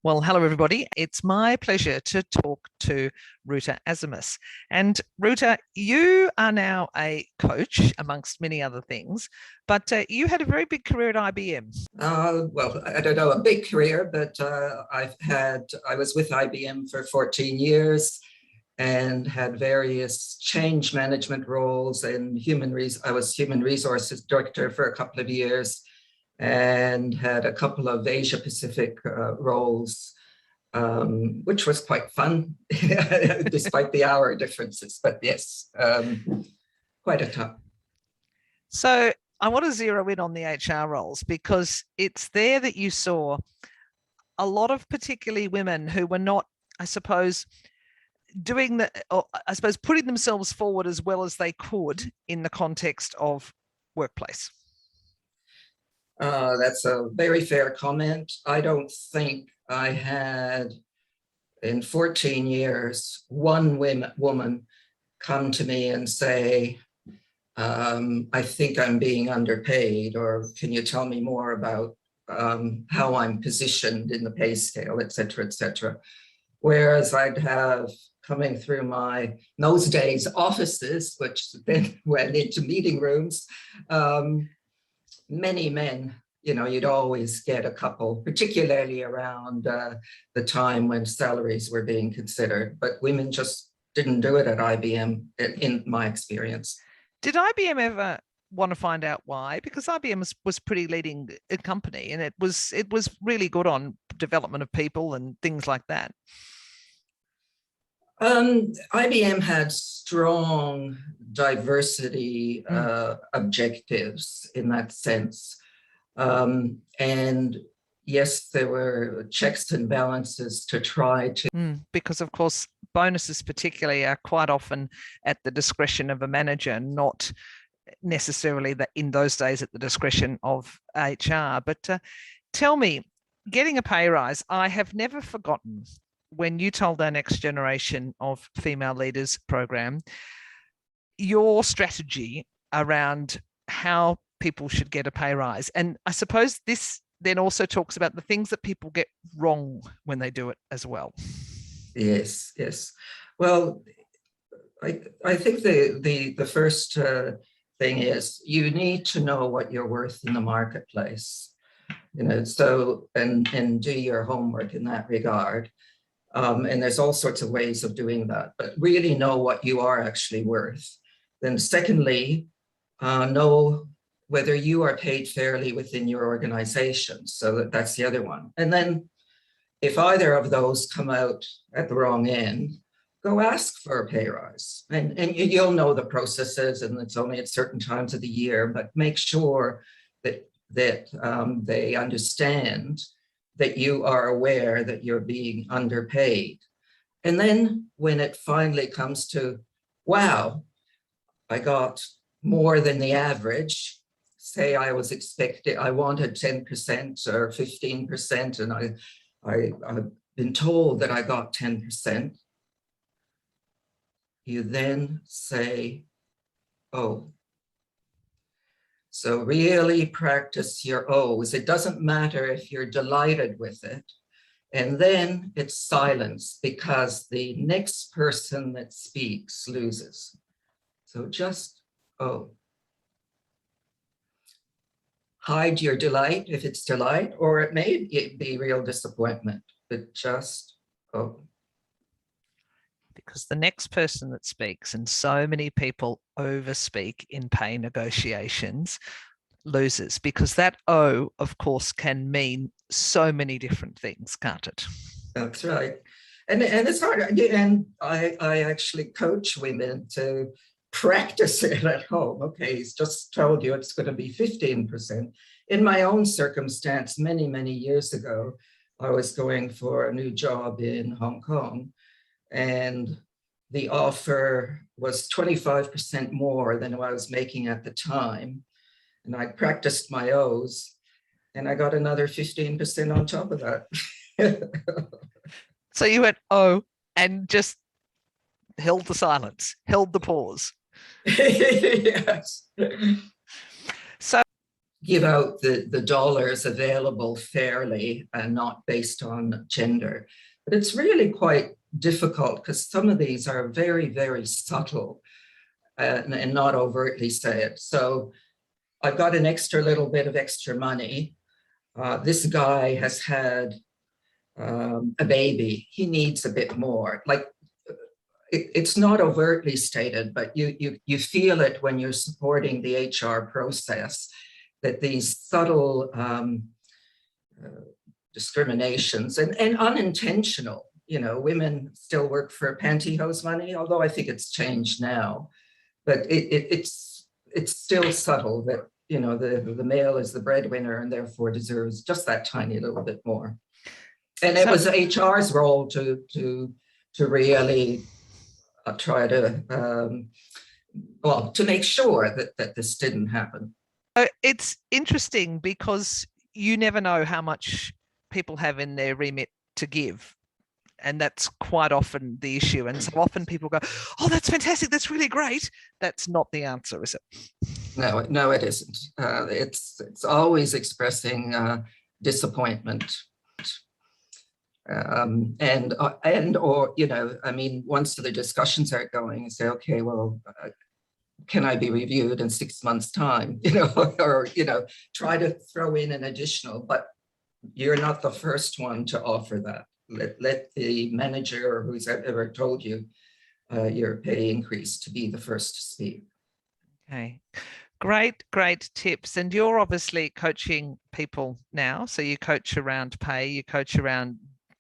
Well, hello, everybody. It's my pleasure to talk to Ruta Asimus. And Ruta, you are now a coach, amongst many other things, but you had a very big career at IBM. Well, I don't know, a big career, but I was with IBM for 14 years and had various change management roles and I was human resources director for a couple of years and had a couple of Asia Pacific roles, which was quite fun, despite the hour differences. But yes, quite a tough. So I want to zero in on the HR roles because it's there that you saw a lot of particularly women who were not, I suppose, putting themselves forward as well as they could in the context of workplace. That's a very fair comment. I don't think I had, in 14 years, one woman come to me and say, I think I'm being underpaid, or can you tell me more about how I'm positioned in the pay scale, et cetera, et cetera. Whereas I'd have, coming through those days, offices, which then went into meeting rooms, many men, you'd always get a couple, particularly around the time when salaries were being considered, but women just didn't do it at IBM, in my experience. Did IBM ever want to find out why? Because IBM was pretty leading company, and it was really good on development of people and things like that. IBM had strong diversity objectives in that sense. And yes, there were checks and balances to try to... Because of course, bonuses particularly are quite often at the discretion of a manager, not necessarily that in those days at the discretion of HR. But tell me, getting a pay rise, I have never forgotten when you told our Next Generation of Female Leaders program, your strategy around how people should get a pay rise. And I suppose this then also talks about the things that people get wrong when they do it as well. Yes. Well, I think the first thing is you need to know what you're worth in the marketplace, so and do your homework in that regard. And there's all sorts of ways of doing that, but really know what you are actually worth. Then secondly, know whether you are paid fairly within your organization. So that's the other one. And then if either of those come out at the wrong end, go ask for a pay rise. And you'll know the processes, and it's only at certain times of the year, but make sure that they understand that you are aware that you're being underpaid. And then when it finally comes to, wow, I got more than the average, say I wanted 10% or 15%, and I've been told that I got 10%. You then say, oh. So really practice your O's. It doesn't matter if you're delighted with it. And then it's silence, because the next person that speaks loses. So just, oh. Hide your delight if it's delight, or it may be real disappointment, but just, oh. Because the next person that speaks, and so many people overspeak in pay negotiations, loses, because that O, of course, can mean so many different things, can't it? That's right. And it's hard. And I actually coach women to practice it at home. Okay, he's just told you it's going to be 15%. In my own circumstance, many, many years ago, I was going for a new job in Hong Kong, and the offer was 25% more than what I was making at the time. And I practiced my O's, and I got another 15% on top of that. So you went, oh, and just held the silence, held the pause. Yes. So give out the dollars available fairly and not based on gender. But it's really quite difficult because some of these are very, very subtle and not overtly said. So I've got an extra little bit of extra money. This guy has had a baby. He needs a bit more. Like, it's not overtly stated, but you feel it when you're supporting the HR process, that these subtle discriminations and unintentional, you know, women still work for pantyhose money, although I think it's changed now, but it's still subtle that, you know, the male is the breadwinner and therefore deserves just that tiny little bit more. And it was HR's role to really try to, well, to make sure that this didn't happen. It's interesting because you never know how much people have in their remit to give. And that's quite often the issue. And so often people go, oh, that's fantastic. That's really great. That's not the answer, is it? No, it isn't. It's always expressing disappointment. Or, you know, I mean, once the discussions are going, you say, okay, well, can I be reviewed in 6 months' time? You know, or, you know, try to throw in an additional, but you're not the first one to offer that. Let the manager or who's ever told you your pay increase to be the first to speak. Okay. Great tips. And you're obviously coaching people now. So you coach around pay, you coach around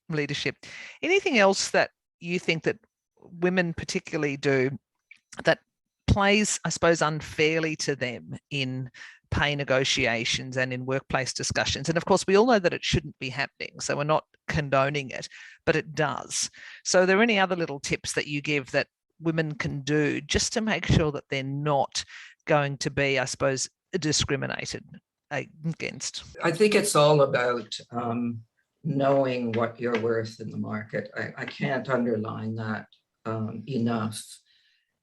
leadership. Anything else that you think that women particularly do that plays, I suppose, unfairly to them in pay negotiations and in workplace discussions? And of course, we all know that it shouldn't be happening, so we're not condoning it, but it does. So are there any other little tips that you give that women can do just to make sure that they're not going to be, I suppose, discriminated against? I think it's all about knowing what you're worth in the market. I can't underline that enough.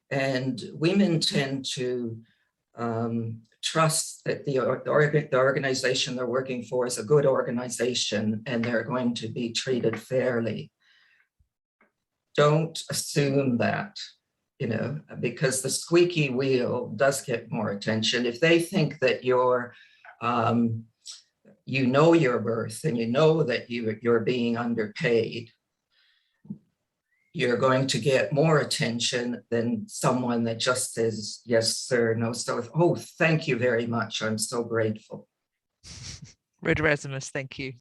And women tend to trust that the organization they're working for is a good organization and they're going to be treated fairly. Don't assume that, you know, because the squeaky wheel does get more attention. If they think that you're, you know your worth and you know that you're being underpaid, you're going to get more attention than someone that just says, yes, sir, no, sir. Oh, thank you very much. I'm so grateful. Ruta Asimus, thank you.